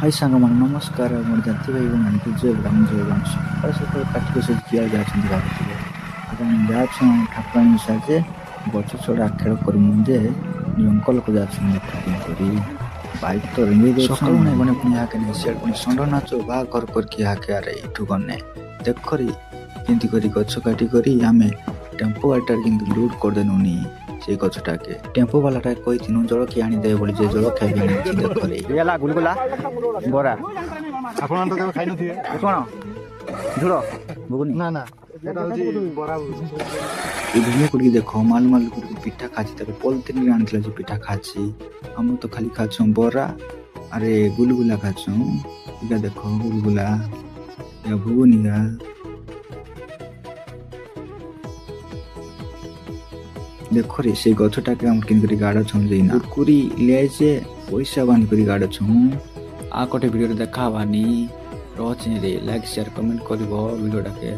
High ସାଙ୍ଗମାନେ ନମସ୍କାର। ମୋର ଜାତି ଭାଇ ଭଉଣୀ ଜୟ ବ୍ରାହ୍ମଣ ଜୟ ବ୍ରାହ୍ମଣ ସକାଳୁ ସକାଳୁ କାଟିକ ସବୁ କିଏ ଯାଉଛନ୍ତି ଭାବୁଥିବେ। ଆପଣ ଯାଉଛୁ ଠାକୁରାଣୀ ସାଜେ ଗଛ ଚଢ଼ା ଖେଳ କରିମୁ ଯେ ଜଙ୍ଗଲକୁ ଯାଉଛନ୍ତି ଟ୍ରେକିଂ କରି ବାଇକ୍ ତ ରେଙ୍ଗେଇ ଦେଉଛୁ ସକାଳୁ ନାଇଁ ଗନେ ପୁଣି ହାକେ ନାଇଁ ସିଆଡ଼େ ପୁଣି ଷଣ୍ଢ ନାଚ ବାହାଘର କରିକି ହାକେ ଆରେ ଏଇଠୁ ଗନେ ଦେଖରି କେମିତି କରି ଗଛ କାଟି କରି ଆମେ ଟେମ୍ପୋ ଗାଡ଼ିଟାରେ କିନ୍ତୁ ଲୁଟ୍ କରିଦେନୁନି ସେଇ ଗଛଟାକେ। ଟେମ୍ପୋ ବାଲାଟା କହିଥିନୁ ଜଳଖିଆ ଆଣିଦେବେ ବୋଲି ଯେ ଜଳଖିଆ ବି ଆଣିଛି ଦେଖରେ ହେଲା ଗୁଲଗୁଲା ବରା ଆପଣ ତ କେବେ ଖାଇନଥିବେ? କଣ ଝୁଳ ବୁଗୁନି ନା ନା ଏଟା ହଉଛି ବରା এই ভিডিও করিকি দেখো মাল মাল করিকি পিঠা খাচ্ছি তাকে পলিথিন আনিଥିଲା যে পিঠা খাচ্ছি আমি তো খালি খাচ্ছু বরা আরে গুলগুলা খাচ্ছু ইগা দেখো গুলগুলা ইগা ঘুগুনিগা দেখো রে সেই গছটাকে আমি কিন করি গাড়ছু যেই না কুরকুরি লেজে পয়সা বান করি গাড়ছু আ কোটে ভিডিওরে দেখাবানি রচে রে লাইক শেয়ার কমেন্ট করিব ভিডিওটাকে।